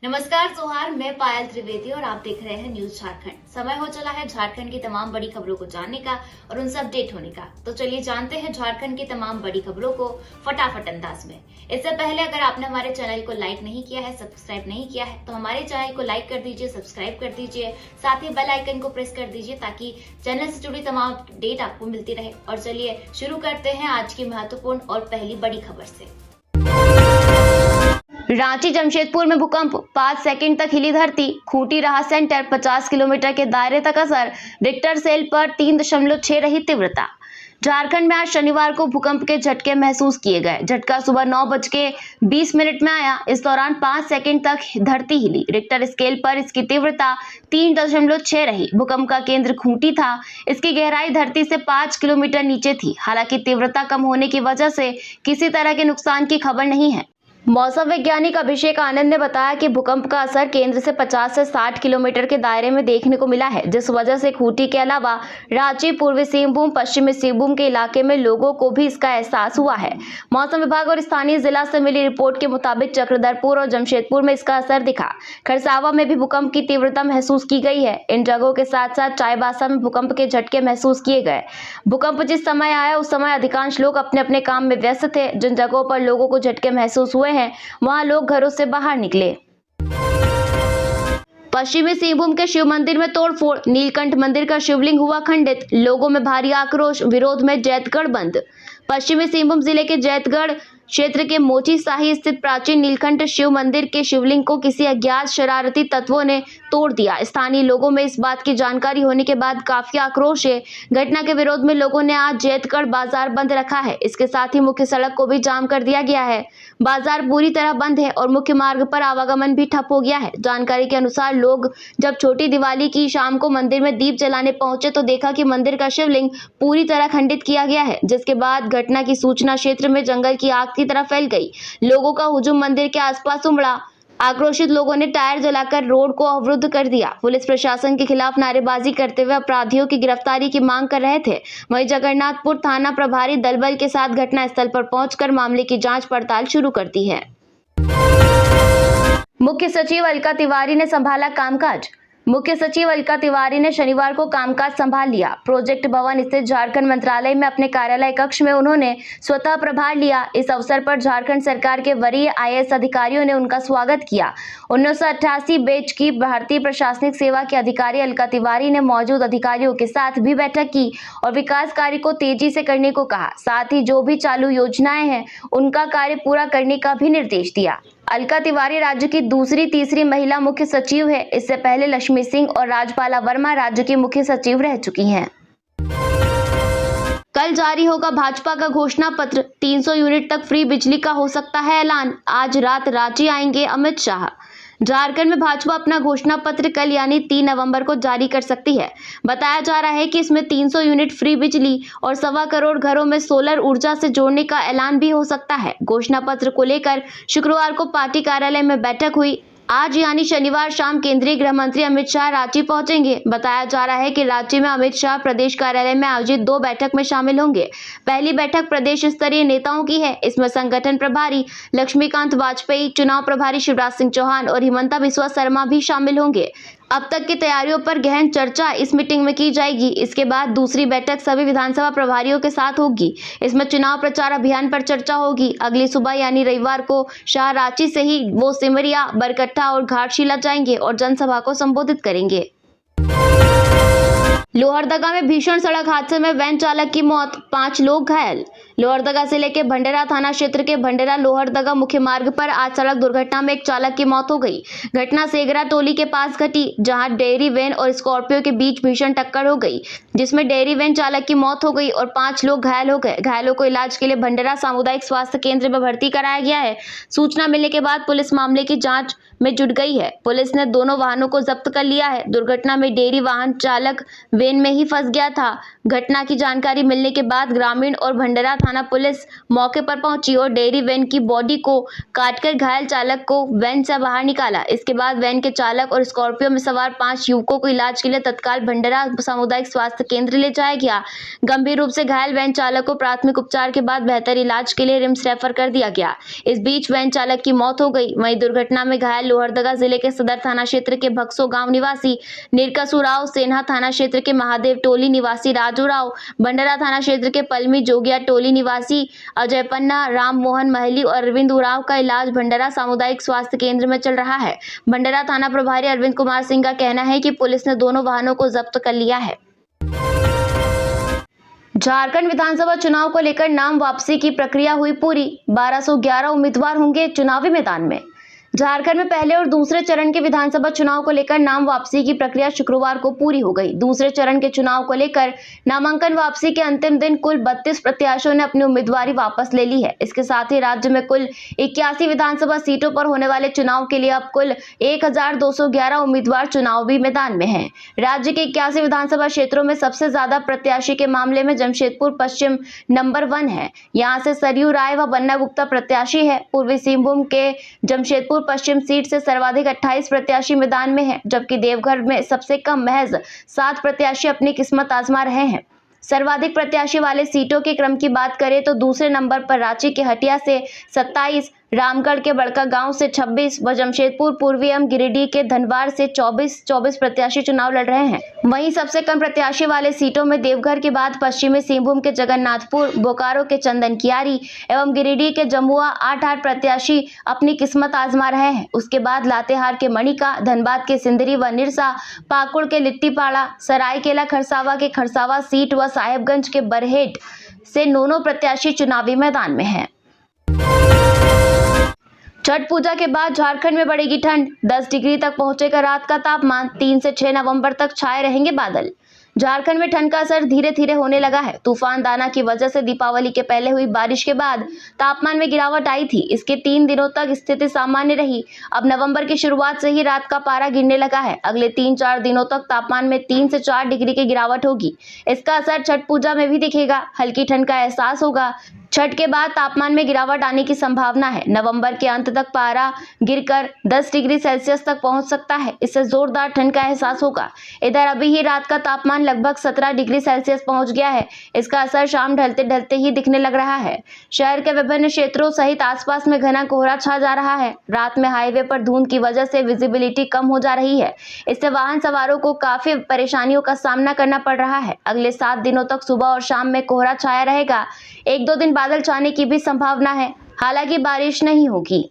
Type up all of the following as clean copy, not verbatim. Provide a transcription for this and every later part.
नमस्कार जोहार, मैं पायल त्रिवेदी और आप देख रहे हैं न्यूज झारखंड। समय हो चला है झारखंड की तमाम बड़ी खबरों को जानने का और उनसे अपडेट होने का। तो चलिए जानते हैं झारखंड की तमाम बड़ी खबरों को फटाफट अंदाज में। इससे पहले अगर आपने हमारे चैनल को लाइक नहीं किया है, सब्सक्राइब नहीं किया है, तो हमारे चैनल को लाइक कर दीजिए, सब्सक्राइब कर दीजिए, साथ ही बेल आइकन को प्रेस कर दीजिए ताकि चैनल से जुड़ी तमाम अपडेट आपको मिलती रहे। और चलिए शुरू करते हैं आज की महत्वपूर्ण और पहली बड़ी खबर से। रांची जमशेदपुर में भूकंप, 5 सेकंड तक हिली धरती, खूंटी रहा सेंटर, 50 किलोमीटर के दायरे तक असर, रिक्टर स्केल पर 3.6 रही तीव्रता। झारखंड में आज शनिवार को भूकंप के झटके महसूस किए गए। झटका सुबह 9:20 में आया। इस दौरान 5 सेकंड तक धरती हिली। रिक्टर स्केल पर इसकी तीव्रता 3.6 रही। भूकंप का केंद्र खूंटी था। इसकी गहराई धरती से 5 किलोमीटर नीचे थी। हालांकि तीव्रता कम होने की वजह से किसी तरह के नुकसान की खबर नहीं है। मौसम वैज्ञानिक अभिषेक आनंद ने बताया कि भूकंप का असर केंद्र से 50 से 60 किलोमीटर के दायरे में देखने को मिला है, जिस वजह से खूंटी के अलावा रांची, पूर्वी सिंहभूम, पश्चिमी सिंहभूम के इलाके में लोगों को भी इसका एहसास हुआ है। मौसम विभाग और स्थानीय जिला से मिली रिपोर्ट के मुताबिक चक्रधरपुर और जमशेदपुर में इसका असर दिखा। खरसावा में भी भूकंप की तीव्रता महसूस की गई है। इन जगहों के साथ साथ चाईबासा में भूकंप के झटके महसूस किए गए। भूकंप जिस समय आया उस समय अधिकांश लोग अपने अपने काम में व्यस्त थे। जिन जगहों पर लोगों को झटके महसूस हुए हैं वहां लोग घरों से बाहर निकले। पश्चिमी सिंहभूम के शिव मंदिर में तोड़फोड़, नीलकंठ मंदिर का शिवलिंग हुआ खंडित, लोगों में भारी आक्रोश, विरोध में जैतगढ़ बंद। पश्चिमी सिंहभूम जिले के जैतगढ़ क्षेत्र के मोची साही स्थित प्राचीन नीलकंठ शिव मंदिर के शिवलिंग को किसी अज्ञात शरारती तत्वों ने तोड़ दिया। स्थानीय लोगों में इस बात की जानकारी होने के बाद काफी आक्रोश है। घटना के विरोध में लोगों ने आज जैतगढ़ बाजार बंद रखा है। इसके साथ ही मुख्य सड़क को भी जाम कर दिया गया है। बाजार पूरी तरह बंद है और मुख्य मार्ग पर आवागमन भी ठप हो गया है। जानकारी के अनुसार लोग जब छोटी दिवाली की शाम को मंदिर में दीप जलाने पहुंचे तो देखा कि मंदिर का शिवलिंग पूरी तरह खंडित किया गया है, जिसके बाद घटना की सूचना क्षेत्र में जंगल की आग की तरह फैल गई। लोगों का हुजूम मंदिर के आसपास उमड़ा। आक्रोशित लोगों ने टायर जलाकर रोड को अवरुद्ध कर दिया। पुलिस प्रशासन के खिलाफ नारेबाजी करते हुए अपराधियों की गिरफ्तारी की मांग कर रहे थे। वहीं जगन्नाथपुर थाना प्रभारी दलबल के साथ घटनास्थल पर पहुंचकर मामले की जांच पड़ताल शुरू कर दी है। मुख्य सचिव अलका तिवारी ने संभाला कामकाज। मुख्य सचिव अलका तिवारी ने शनिवार को कामकाज संभाल लिया। प्रोजेक्ट भवन स्थित झारखंड मंत्रालय में अपने कार्यालय कक्ष में उन्होंने स्वतः प्रभार लिया। इस अवसर पर झारखंड सरकार के वरीय आईएएस अधिकारियों ने उनका स्वागत किया। 1988 बैच की भारतीय प्रशासनिक सेवा के अधिकारी अलका तिवारी ने मौजूद अधिकारियों के साथ भी बैठक की और विकास कार्य को तेजी से करने को कहा। साथ ही जो भी चालू योजनाएं हैं उनका कार्य पूरा करने का भी निर्देश दिया। अलका तिवारी राज्य की दूसरी तीसरी महिला मुख्य सचिव है। इससे पहले लक्ष्मी सिंह और राजपाला वर्मा राज्य की मुख्य सचिव रह चुकी हैं। कल जारी होगा भाजपा का घोषणा पत्र, 300 यूनिट तक फ्री बिजली का हो सकता है ऐलान। आज रात रांची आएंगे अमित शाह। झारखंड में भाजपा अपना घोषणा पत्र कल यानी 3 नवंबर को जारी कर सकती है। बताया जा रहा है कि इसमें 300 यूनिट फ्री बिजली और 1.25 करोड़ घरों में सोलर ऊर्जा से जोड़ने का ऐलान भी हो सकता है। घोषणा पत्र को लेकर शुक्रवार को पार्टी कार्यालय में बैठक हुई। आज यानी शनिवार शाम केंद्रीय गृह मंत्री अमित शाह रांची पहुंचेंगे। बताया जा रहा है कि रांची में अमित शाह प्रदेश कार्यालय में आयोजित 2 बैठक में शामिल होंगे। पहली बैठक प्रदेश स्तरीय नेताओं की है। इसमें संगठन प्रभारी लक्ष्मीकांत वाजपेयी, चुनाव प्रभारी शिवराज सिंह चौहान और हिमंता बिस्वा शर्मा भी शामिल होंगे। अब तक की तैयारियों पर गहन चर्चा इस मीटिंग में की जाएगी। इसके बाद दूसरी बैठक सभी विधानसभा प्रभारियों के साथ होगी। इसमें चुनाव प्रचार अभियान पर चर्चा होगी। अगली सुबह यानी रविवार को शाह रांची से ही वो सिमरिया, बरकट्टा और घाटशिला जाएंगे और जनसभा को संबोधित करेंगे। लोहरदगा में भीषण सड़क हादसे में वैन चालक की मौत, 5 लोग घायल। लोहरदगा जिले के भंडेरा थाना क्षेत्र के भंडेरा लोहरदगा मुख्य मार्ग पर आज सड़क दुर्घटना में एक चालक की मौत हो गई। घटना सेगरा टोली के पास घटी, जहां डेयरी वैन और स्कॉर्पियो के बीच भीषण टक्कर हो गई, जिसमें डेयरी वैन चालक की मौत हो गई और 5 लोग घायल हो गए। घायलों को इलाज के लिए भंडेरा सामुदायिक स्वास्थ्य केंद्र में भर्ती कराया गया है। सूचना मिलने के बाद पुलिस मामले की जाँच में जुट गई है। पुलिस ने दोनों वाहनों को जब्त कर लिया है। दुर्घटना में डेयरी वाहन चालक वैन में ही फंस गया था। घटना की जानकारी मिलने के बाद ग्रामीण और भंडेरा थाना पुलिस मौके पर पहुंची और डेयरी वैन की बॉडी को काटकर घायल चालक को वैन से बाहर निकाला। इसके बाद वैन के चालक और स्कॉर्पियो में सवार 5 युवकों को इलाज के लिए तत्काल भंडेरा सामुदायिक स्वास्थ्य केंद्र ले जाया गया। गंभीर रूप से घायल वैन चालक को प्राथमिक उपचार के बाद बेहतर इलाज के लिए रिम्स रेफर कर दिया गया। इस बीच वैन चालक की मौत हो गई। वहीं दुर्घटना में घायल लोहरदगा जिले के सदर थाना क्षेत्र के भक्सो गांव निवासी निरकसु राव, सेन्हा थाना क्षेत्र के महादेव टोली निवासी राजू राव, भंडारा थाना क्षेत्र के पलमी जोगिया टोली निवासी अजय पन्ना, राम मोहन महली और अरविंद उरांव का इलाज भंडारा सामुदायिक स्वास्थ्य केंद्र में चल रहा है। भंडारा थाना प्रभारी अरविंद कुमार सिंह का कहना है कि पुलिस ने दोनों वाहनों को जब्त कर लिया है। झारखंड विधानसभा चुनाव को लेकर नाम वापसी की प्रक्रिया हुई पूरी। 1211 उम्मीदवार होंगे चुनावी मैदान में। झारखंड में पहले और दूसरे चरण के विधानसभा चुनाव को लेकर नाम वापसी की प्रक्रिया शुक्रवार को पूरी हो गई। दूसरे चरण के चुनाव को लेकर नामांकन वापसी के अंतिम दिन कुल 32 प्रत्याशियों ने अपनी उम्मीदवारी वापस ले ली है। इसके साथ ही राज्य में कुल 81 विधानसभा सीटों पर होने वाले चुनाव के लिए अब कुल 1211 उम्मीदवार चुनावी मैदान में हैं। राज्य के 81 विधानसभा क्षेत्रों में सबसे ज्यादा प्रत्याशी के मामले में जमशेदपुर पश्चिम नंबर 1 है। यहाँ से सरयू राय व बन्ना गुप्ता प्रत्याशी है। पूर्वी सिंहभूम के जमशेदपुर पश्चिम सीट से सर्वाधिक 28 प्रत्याशी मैदान में हैं, जबकि देवघर में सबसे कम महज 7 प्रत्याशी अपनी किस्मत आजमा रहे हैं। सर्वाधिक प्रत्याशी वाले सीटों के क्रम की बात करें तो दूसरे नंबर पर रांची के हटिया से 27, रामगढ़ के बड़का गांव से 26 व जमशेदपुर पूर्वी एवं गिरिडीह के धनवार से 24 प्रत्याशी चुनाव लड़ रहे हैं। वहीं सबसे कम प्रत्याशी वाले सीटों में देवघर के बाद पश्चिमी सिंहभूम के जगन्नाथपुर, बोकारो के चंदन कियारी एवं गिरिडीह के जमुआ 8 प्रत्याशी अपनी किस्मत आजमा रहे हैं। उसके बाद लातेहार के मणिका, धनबाद के सिंदरी व निरसा, पाकुड़ के लिट्टीपाड़ा, सरायकेला खरसावा के खरसावा सीट व साहेबगंज के बरहेट से 9 प्रत्याशी चुनावी मैदान में हैं। छठ पूजा के बाद झारखंड में बढ़ेगी ठंड। 10 डिग्री तक पहुंचेगा रात का तापमान। 3 से 6 नवंबर तक छाए रहेंगे बादल। झारखंड में ठंड का असर धीरे धीरे होने लगा है। तूफान दाना की वजह से दीपावली के पहले हुई बारिश के बाद तापमान में गिरावट आई थी। इसके 3 दिनों तक स्थिति सामान्य रही। अब नवंबर की शुरुआत से ही रात का पारा गिरने लगा है। अगले 3-4 दिनों तक तापमान में 3 से 4 डिग्री की गिरावट होगी। इसका असर छठ पूजा में भी दिखेगा। हल्की ठंड का एहसास होगा। छठ के बाद तापमान में गिरावट आने की संभावना है। नवंबर के अंत तक पारा गिरकर 10 डिग्री सेल्सियस तक पहुंच सकता है। इससे जोरदार ठंड का एहसास होगा। इधर अभी ही रात का तापमान लगभग 17 डिग्री सेल्सियस पहुंच गया है। इसका असर शाम ढलते ढलते ही दिखने लग रहा है। शहर के विभिन्न क्षेत्रों सहित आसपास में घना कोहरा छा जा रहा है। रात में हाईवे पर धुंध की वजह से विजिबिलिटी कम हो जा रही है। इससे वाहन सवारों को काफी परेशानियों का सामना करना पड़ रहा है। अगले 7 दिनों तक सुबह और शाम में कोहरा छाया रहेगा। 1-2 दिन बादल छाने की भी संभावना है, हालांकि बारिश नहीं होगी।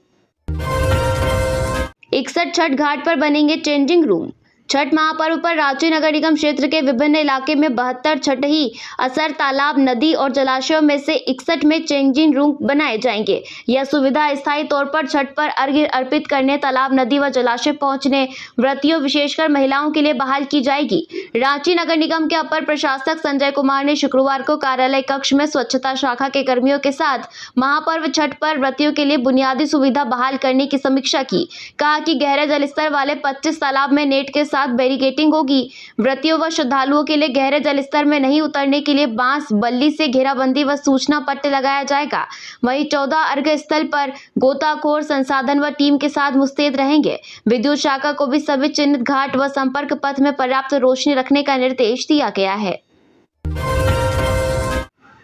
61 छठ घाट पर बनेंगे चेंजिंग रूम। छठ महापर्व पर रांची नगर निगम क्षेत्र के विभिन्न इलाके में 72 छठी असर तालाब, नदी और जलाशयों में से 61 में चेंजिंग रूम बनाए जाएंगे। यह सुविधा स्थायी तौर पर छठ पर अर्घ्य अर्पित करने तालाब, नदी व जलाशय पहुंचने व्रतियों विशेषकर महिलाओं के लिए बहाल की जाएगी। रांची नगर निगम के अपर प्रशासक संजय कुमार ने शुक्रवार को कार्यालय कक्ष में स्वच्छता शाखा के कर्मियों के साथ महापर्व छठ पर व्रतियों के लिए बुनियादी सुविधा बहाल करने की समीक्षा की। कहा कि गहरे जलस्तर वाले 25 तालाब में नेट के बैरिकेटिंग होगी। व्रतियों व श्रद्धालुओं के लिए गहरे जलस्तर में नहीं उतरने के लिए बांस, बल्ली से घेराबंदी व सूचना पट्ट लगाया जाएगा। वहीं 14 अर्घ्य स्थल पर गोताखोर संसाधन व टीम के साथ मुस्तैद रहेंगे। विद्युत शाखा को भी सभी चिन्हित घाट व संपर्क पथ में पर्याप्त रोशनी रखने का निर्देश दिया गया है।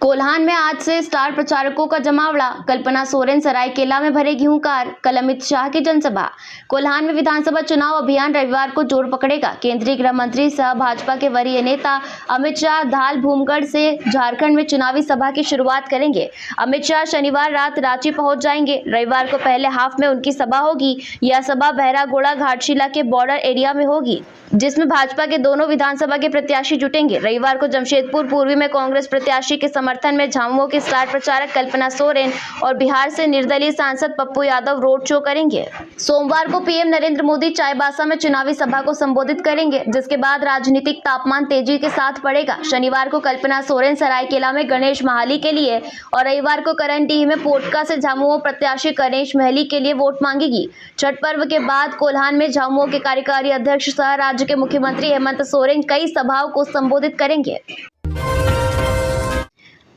कोल्हान में आज से स्टार प्रचारकों का जमावड़ा। कल्पना सोरेन सरायकेला में भरेगी हुंकार। कल अमित शाह की जनसभा। कोल्हान में विधानसभा चुनाव अभियान रविवार को जोर पकड़ेगा। केंद्रीय गृह मंत्री सह भाजपा के वरीय नेता अमित शाह धाल भूमगढ़ से झारखंड में चुनावी सभा की शुरुआत करेंगे। अमित शाह शनिवार रात रांची पहुंच जाएंगे। रविवार को पहले हाफ में उनकी सभा होगी। यह सभा बहरागोड़ा घाटशिला के बॉर्डर एरिया में होगी, जिसमें भाजपा के दोनों विधानसभा के प्रत्याशी जुटेंगे। रविवार को जमशेदपुर पूर्वी में कांग्रेस प्रत्याशी के समर्थन में झामुमो की स्टार प्रचारक कल्पना सोरेन और बिहार से निर्दलीय सांसद पप्पू यादव रोड शो करेंगे। सोमवार को पीएम नरेंद्र मोदी चाईबासा में चुनावी सभा को संबोधित करेंगे, जिसके बाद राजनीतिक तापमान तेजी के साथ बढ़ेगा। शनिवार को कल्पना सोरेन सरायकेला में गणेश महाली के लिए और रविवार को करनडीह में पोटका से झामुमो प्रत्याशी गणेश महली के लिए वोट मांगेगी। छठ पर्व के बाद कोल्हान में झामुमो के कार्यकारी अध्यक्ष सह राज्य के मुख्यमंत्री हेमंत सोरेन कई सभाओं को संबोधित करेंगे।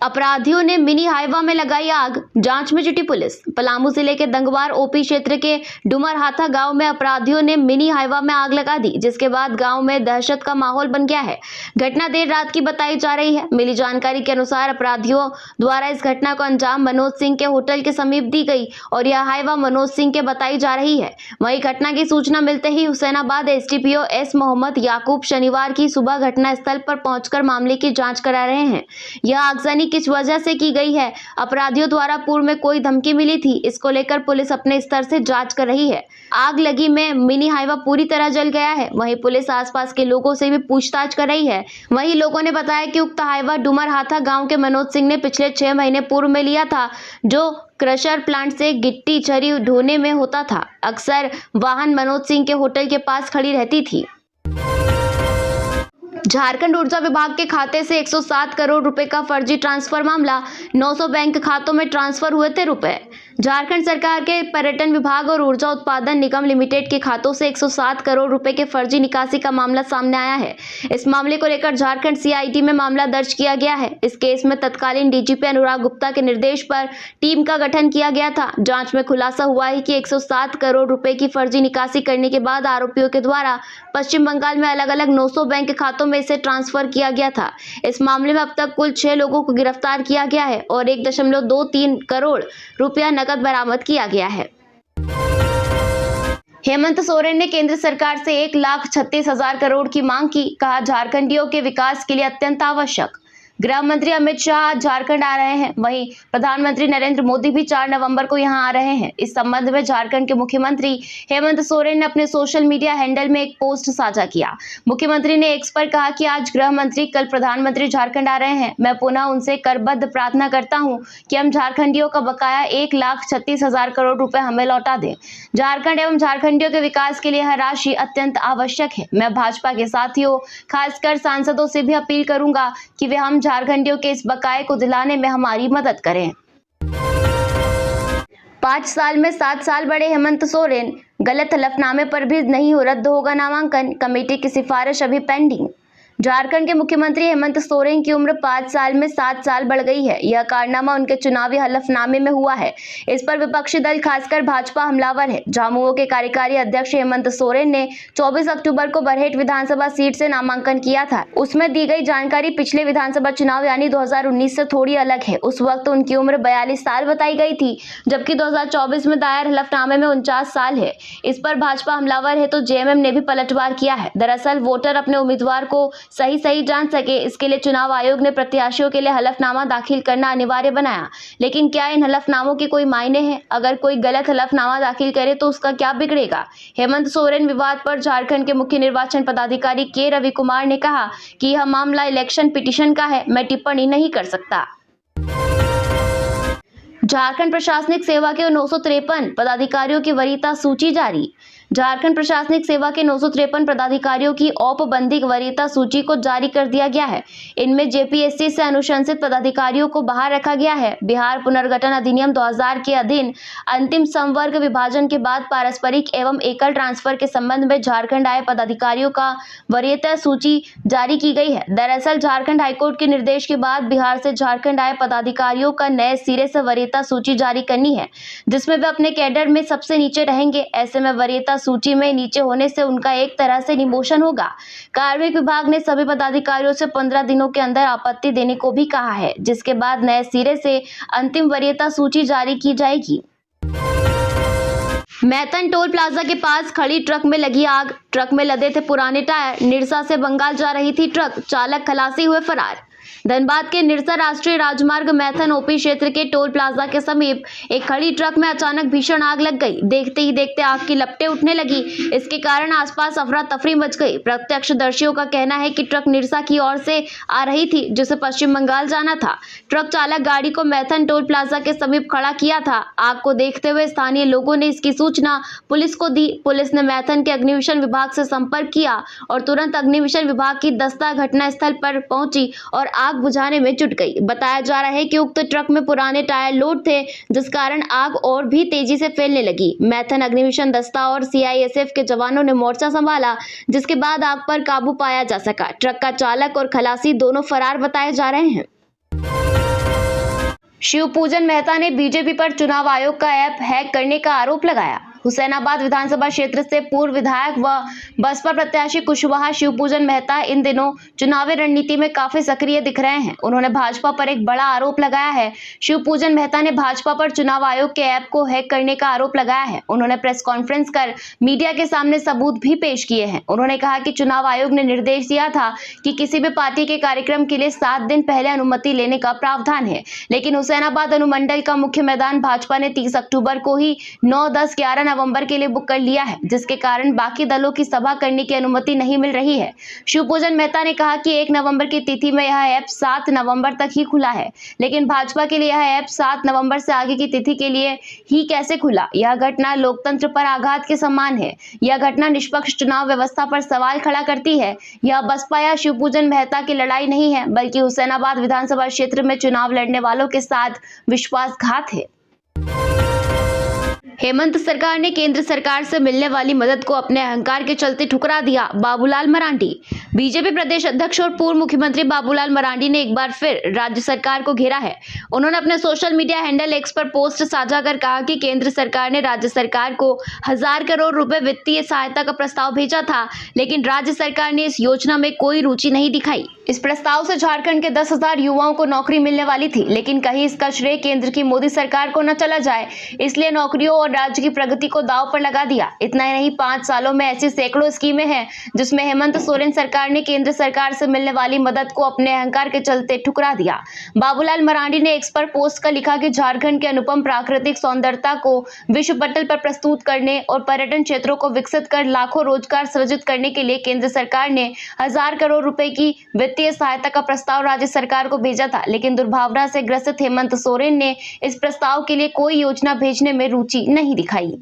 अपराधियों ने मिनी हाइवा में लगाई आग, जांच में जुटी पुलिस। पलामू जिले के दंगवार ओपी क्षेत्र के डुमरहाथा गांव में अपराधियों ने मिनी हाइवा में आग लगा दी, जिसके बाद गांव में दहशत का माहौल बन गया है। घटना देर रात की बताई जा रही है। मिली जानकारी के अनुसार अपराधियों द्वारा इस घटना को अंजाम मनोज सिंह के होटल के समीप दी गई और यह हाइवा मनोज सिंह के बताई जा रही है। वहीं घटना की सूचना मिलते ही हुसैनाबाद एसडीपीओ एस मोहम्मद याकूब शनिवार की सुबह घटना स्थल पर पहुंचकर मामले की जांच करा रहे हैं। यह आगजनी किस वजह से की गई है, अपराधियों द्वारा पूर्व में कोई धमकी मिली थी, इसको लेकर पुलिस अपने स्तर से जांच कर रही है। आग लगी में मिनी हाइवा पूरी तरह जल गया है। वहीं पुलिस आसपास के लोगों से भी पूछताछ कर रही है। वहीं लोगों ने बताया कि उक्त हाइवा डुमरहाथा गांव के मनोज सिंह ने पिछले 6 महीने पूर्व में लिया था, जो क्रशर प्लांट से गिट्टी छरी ढोने में होता था। अक्सर वाहन मनोज सिंह के होटल के पास खड़ी रहती थी। झारखंड ऊर्जा विभाग के खाते से 107 करोड़ रुपए का फर्जी ट्रांसफर मामला, 900 बैंक खातों में ट्रांसफर हुए थे रुपए। झारखंड सरकार के पर्यटन विभाग और ऊर्जा उत्पादन निगम लिमिटेड के खातों से 107 करोड़ रुपए के फर्जी निकासी का मामला सामने आया है। इस मामले को लेकर झारखंड सीआईडी में मामला दर्ज किया गया है। इस केस में तत्कालीन डीजीपी अनुराग गुप्ता के निर्देश पर टीम का गठन किया गया था। जांच में खुलासा हुआ है कि 107 करोड़ रुपए की फर्जी निकासी करने के बाद आरोपियों के द्वारा पश्चिम बंगाल में अलग अलग 900 बैंक खातों में इसे ट्रांसफर किया गया था। इस मामले में अब तक कुल 6 लोगों को गिरफ्तार किया गया है और 1.23 करोड़ रुपया नकद बरामद किया गया है। हेमंत सोरेन ने केंद्र सरकार से 1,36,000 करोड़ की मांग की, कहा झारखंडियों के विकास के लिए अत्यंत आवश्यक। गृह मंत्री अमित शाह झारखंड आ रहे हैं। वहीं प्रधानमंत्री नरेंद्र मोदी भी 4 नवंबर को यहां आ रहे हैं। इस संबंध में झारखंड के मुख्यमंत्री हेमंत सोरेन ने अपने सोशल मीडिया हैंडल में एक पोस्ट साझा किया। मुख्यमंत्री ने एक्स पर कहा कि आज गृह मंत्री, कल प्रधानमंत्री झारखंड आ रहे हैं। मैं पुनः उनसे करबद्ध प्रार्थना करता हूं कि हम झारखंडियों का बकाया 1,36,000 करोड़ रुपए हमें लौटा दें। झारखंड एवं झारखंडियों के विकास के लिए यह राशि अत्यंत आवश्यक है। मैं भाजपा के साथियों, खासकर सांसदों से भी अपील करूंगा कि वे हम झारखंडियों के इस बकाये को दिलाने में हमारी मदद करें। 5 साल में 7 साल बढ़े हेमंत सोरेन, गलत हलफनामे पर भी नहीं रद्द होगा नामांकन, कमेटी की सिफारिश अभी पेंडिंग। झारखंड के मुख्यमंत्री हेमंत सोरेन की उम्र 5 साल में 7 साल बढ़ गई है। यह कारनामा उनके चुनावी हलफनामे में हुआ है। इस पर विपक्षी दल, खासकर भाजपा, हमलावर है। झामुमो के कार्यकारी अध्यक्ष हेमंत सोरेन ने 24 अक्टूबर को बरहेट विधानसभा सीट से नामांकन किया था। उसमें दी गई जानकारी पिछले विधानसभा चुनाव यानी 2019 से थोड़ी अलग है। उस वक्त उनकी उम्र 42 साल बताई गई थी, जबकि 2024 में दायर हलफनामे में 49 साल है। इस पर भाजपा हमलावर है तो जेएमएम ने भी पलटवार किया है। दरअसल वोटर अपने उम्मीदवार को सही जान सके, इसके लिए चुनाव आयोग ने प्रत्याशियों के लिए हलफनामा दाखिल करना अनिवार्य बनाया। लेकिन क्या इन हलफनामों के कोई मायने हैं? अगर कोई गलत हलफनामा दाखिल करे तो उसका क्या बिगड़ेगा? हेमंत सोरेन विवाद पर झारखंड के मुख्य निर्वाचन पदाधिकारी के रवि कुमार ने कहा कि यह मामला इलेक्शन पिटीशन का है, मैं टिप्पणी नहीं कर सकता। झारखंड प्रशासनिक सेवा के 953 पदाधिकारियों की वरीयता सूची जारी। झारखंड प्रशासनिक सेवा के 953 पदाधिकारियों की औपबंधिक वरीयता सूची को जारी कर दिया गया है। इनमें जेपीएससी से अनुशंसित पदाधिकारियों को बाहर रखा गया है। बिहार पुनर्गठन अधिनियम 2000 के अधीन अंतिम संवर्ग विभाजन के बाद पारस्परिक एवं एकल ट्रांसफर के संबंध में झारखंड आए पदाधिकारियों का वरीयता सूची जारी की गई है। दरअसल झारखंड हाईकोर्ट के निर्देश के बाद बिहार से झारखंड आए पदाधिकारियों का नए सिरे से वरीयता सूची जारी करनी है, जिसमें वे अपने कैडर में सबसे नीचे रहेंगे। ऐसे में वरीयता सूची में नीचे होने से उनका एक तरह से डिमोशन होगा। कार्मिक विभाग ने सभी पदाधिकारियों से 15 दिनों के अंदर आपत्ति देने को भी कहा है, जिसके बाद नए सिरे से अंतिम वरीयता सूची जारी की जाएगी। मैथन टोल प्लाजा के पास खड़ी ट्रक में लगी आग, ट्रक में लदे थे पुराने टायर। निरसा से बंगाल जा रही थी ट्रक, चालक खलासी हुए फरार। धनबाद के निरसा राष्ट्रीय राजमार्ग मैथन ओपी क्षेत्र के टोल प्लाजा के समीप एक खड़ी ट्रक में अचानक भीषण आग लग गई। देखते ही देखते आग की लपटें उठने लगी। इसके कारण आसपास अफरा तफरी मच गई। प्रत्यक्षदर्शियों का कहना है कि ट्रक निरसा की ओर से आ रही थी, जिसे पश्चिम बंगाल जाना था। ट्रक चालक गाड़ी को मैथन टोल प्लाजा के समीप खड़ा किया था। आग को देखते हुए स्थानीय लोगों ने इसकी सूचना पुलिस को दी। पुलिस ने मैथन के अग्निशमन विभाग से संपर्क किया और तुरंत अग्निशमन विभाग की दस्ता घटनास्थल पर पहुंची और आग बुझाने में जुट गई। बताया जा रहा है कि उक्त ट्रक में पुराने टायर लोड थे, जिस कारण आग और भी तेजी से फैलने लगी। मैथन अग्निशमन दस्ता और सीआईएसएफ के जवानों ने मोर्चा संभाला, जिसके बाद आग पर काबू पाया जा सका। ट्रक का चालक और खलासी दोनों फरार बताए जा रहे हैं। शिवपूजन मेहता ने बीजेपी पर चुनाव आयोग का ऐप हैक करने का आरोप लगाया। हुसैनाबाद विधानसभा क्षेत्र से पूर्व विधायक व बसपा प्रत्याशी कुशवाहा शिवपूजन मेहता इन दिनों चुनावी रणनीति में काफी सक्रिय दिख रहे हैं। उन्होंने भाजपा पर एक बड़ा आरोप लगाया है। शिवपूजन मेहता ने भाजपा पर चुनाव आयोग के ऐप को हैक करने का आरोप लगाया है। उन्होंने प्रेस कॉन्फ्रेंस कर मीडिया के सामने सबूत भी पेश किए हैं। उन्होंने कहा कि चुनाव आयोग ने निर्देश दिया था कि किसी भी पार्टी के कार्यक्रम के लिए 7 दिन पहले अनुमति लेने का प्रावधान है, लेकिन हुसैनाबाद अनुमंडल का मुख्य मैदान भाजपा ने 30 अक्टूबर को ही 9, 10, 11 नवंबर के लिए बुक कर लिया है, जिसके कारण बाकी दलों की सभा करने की अनुमति नहीं मिल रही है। शिवपूजन मेहता ने कहा कि 1 नवंबर की तिथि में यह ऐप 7 नवंबर तक ही खुला है, लेकिन भाजपा के लिए यह ऐप 7 नवंबर से आगे की तिथि के लिए ही कैसे खुला? यह घटना लोकतंत्र पर आघात के समान है। यह घटना निष्पक्ष चुनाव व्यवस्था पर सवाल खड़ा करती है। यह बसपा या शिवपूजन मेहता की लड़ाई नहीं है, बल्कि हुसैनाबाद विधानसभा क्षेत्र में चुनाव लड़ने वालों के साथ विश्वासघात है। हेमंत सरकार ने केंद्र सरकार से मिलने वाली मदद को अपने अहंकार के चलते ठुकरा दिया। बाबूलाल मरांडी। बीजेपी प्रदेश अध्यक्ष और पूर्व मुख्यमंत्री बाबूलाल मरांडी ने एक बार फिर राज्य सरकार को घेरा है। उन्होंने अपने सोशल मीडिया हैंडल एक्स पर पोस्ट साझा कर कहा कि केंद्र सरकार ने राज्य सरकार को 1000 करोड़ रुपए वित्तीय सहायता का प्रस्ताव भेजा था, लेकिन राज्य सरकार ने इस योजना में कोई रुचि नहीं दिखाई। इस प्रस्ताव से झारखंड के 10,000 युवाओं को नौकरी मिलने वाली थी, लेकिन कहीं इसका श्रेय केंद्र की मोदी सरकार को न चला जाए, इसलिए नौकरियों और राज्य की प्रगति को दांव पर लगा दिया। इतना ही नहीं, 5 सालों में ऐसी सैकड़ों स्कीमें हैं जिसमें हेमंत सोरेन सरकार ने केंद्र सरकार से मिलने वाली मदद को अपने अहंकार के चलते ठुकरा दिया। बाबूलाल मरांडी ने एक्स पर पोस्ट कर लिखा कि झारखंड के अनुपम प्राकृतिक सौंदर्यता को विश्व पटल पर प्रस्तुत करने और पर्यटन क्षेत्रों को विकसित कर लाखों रोजगार सृजित करने के लिए केंद्र सरकार ने 1000 करोड़ रुपए की वित्तीय सहायता का प्रस्ताव राज्य सरकार को भेजा था, लेकिन दुर्भावना से ग्रसित हेमंत सोरेन ने इस प्रस्ताव के लिए कोई योजना भेजने में रुचि नहीं दिखाई।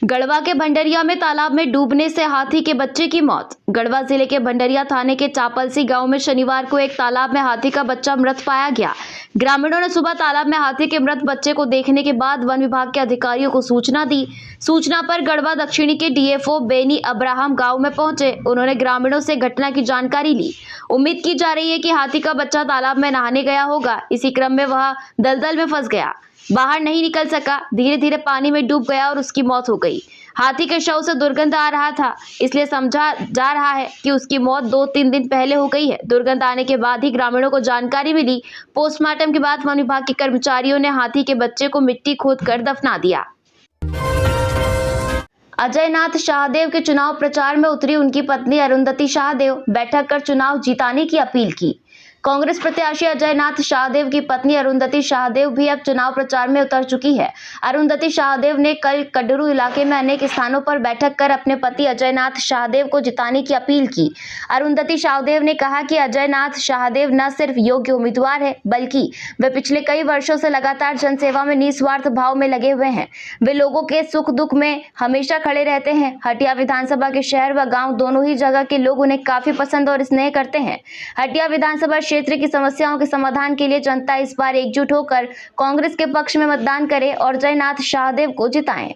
गढ़वा के भंडरिया में तालाब में डूबने से हाथी के बच्चे की मौत। गढ़वा जिले के भंडरिया थाने के चापलसी गांव में शनिवार को एक तालाब में हाथी का बच्चा मृत पाया गया। ग्रामीणों ने सुबह तालाब में हाथी के मृत बच्चे को देखने के बाद वन विभाग के अधिकारियों को सूचना दी। सूचना पर गढ़वा दक्षिणी के डीएफओ बेनी अब्राहम गांव में पहुंचे। उन्होंने ग्रामीणों से घटना की जानकारी ली। उम्मीद की जा रही है कि हाथी का बच्चा तालाब में नहाने गया होगा। इसी क्रम में वह दलदल में फंस गया, बाहर नहीं निकल सका, धीरे धीरे पानी में डूब गया और उसकी मौत हो गई। हाथी के शव से दुर्गंध आ रहा था, इसलिए समझा जा रहा है कि उसकी मौत 2-3 दिन पहले हो गई है। दुर्गंध आने के बाद ही ग्रामीणों को जानकारी मिली। पोस्टमार्टम के बाद वन विभाग के कर्मचारियों ने हाथी के बच्चे को मिट्टी खोदकर दफना दिया। अजय नाथ शाहदेव के चुनाव प्रचार में उतरी उनकी पत्नी अरुंधति शाहदेव। बैठक कर चुनाव जीताने की अपील की। कांग्रेस प्रत्याशी अजय नाथ शाहदेव की पत्नी अरुंधति शाहदेव भी अब चुनाव प्रचार में उतर चुकी है। अरुंधति शाहदेव ने कल कड्डरू इलाके में अनेक स्थानों पर बैठक कर अपने पति अजय नाथ शाहदेव को जिताने की अपील की। अरुंधति शाहदेव ने कहा कि अजय नाथ शाहदेव न सिर्फ योग्य उम्मीदवार है, बल्कि वे पिछले कई वर्षों से लगातार जनसेवा में निस्वार्थ भाव में लगे हुए हैं। वे लोगों के सुख दुख में हमेशा खड़े रहते हैं। हटिया विधानसभा के शहर व गाँव दोनों ही जगह के लोग उन्हें काफी पसंद और स्नेह करते हैं। हटिया विधानसभा क्षेत्र की समस्याओं के समाधान के लिए जनता इस बार एकजुट होकर कांग्रेस के पक्ष में मतदान करे और अजय नाथ शाहदेव को जिताएं।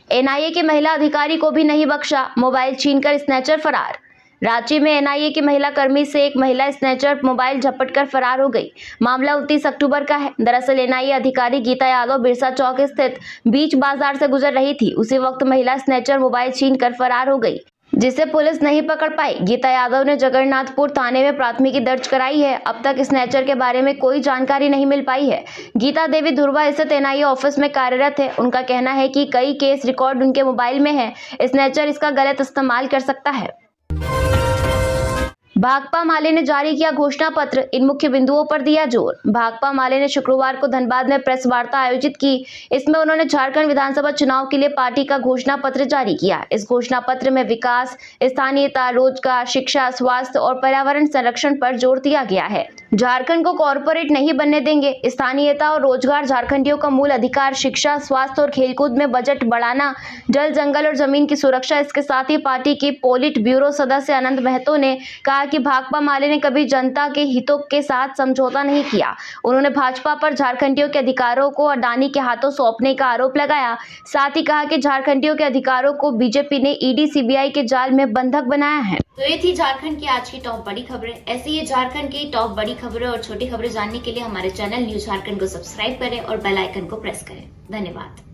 एनआईए के महिला अधिकारी को भी नहीं बख्शा, मोबाइल छीनकर स्नैचर फरार। रांची में एनआईए की महिला कर्मी से एक महिला स्नैचर मोबाइल झपटकर फरार हो गई। मामला 29 अक्टूबर का है। दरअसल एनआईए अधिकारी गीता यादव बिरसा चौक स्थित बीच बाजार से गुजर रही थी। उसी वक्त महिला स्नैचर मोबाइल छीनकर फरार हो गई, जिसे पुलिस नहीं पकड़ पाई। गीता यादव ने जगन्नाथपुर थाने में प्राथमिकी दर्ज कराई है। अब तक स्नैचर के बारे में कोई जानकारी नहीं मिल पाई है। गीता देवी धुरवा स्थित एनआईए ऑफिस में कार्यरत है। उनका कहना है कि कई केस रिकॉर्ड उनके मोबाइल में है। स्नैचर इसका गलत इस्तेमाल कर सकता है। भाकपा माले ने जारी किया घोषणा पत्र, इन मुख्य बिंदुओं पर दिया जोर। भाकपा माले ने शुक्रवार को धनबाद में प्रेस वार्ता आयोजित की। इसमें उन्होंने झारखंड विधानसभा चुनाव के लिए पार्टी का घोषणा पत्र जारी किया। इस घोषणा पत्र में विकास, स्थानीयता, रोजगार, शिक्षा, स्वास्थ्य और पर्यावरण संरक्षण पर जोर दिया गया है। झारखंड को कॉर्पोरेट नहीं बनने देंगे। स्थानीयता और रोजगार झारखंडियों का मूल अधिकार। शिक्षा, स्वास्थ्य और खेलकूद में बजट बढ़ाना, जल, जंगल और जमीन की सुरक्षा। इसके साथ ही पार्टी की पोलिट ब्यूरो सदस्य आनंद महतो ने कहा कि भाकपा माले ने कभी जनता के हितों के साथ समझौता नहीं किया। उन्होंने भाजपा पर झारखंडियों के अधिकारों को अडानी के हाथों सौंपने का आरोप लगाया। साथ ही कहा कि झारखंडियों के अधिकारों को बीजेपी ने ईडी, सीबीआई के जाल में बंधक बनाया है। तो ये थी झारखंड की आज की टॉप बड़ी खबरें। ऐसी ही झारखंड की टॉप बड़ी खबरें और छोटी खबरें जानने के लिए हमारे चैनल न्यूज झारखंड को सब्सक्राइब करें और बेल आइकन को प्रेस करें। धन्यवाद।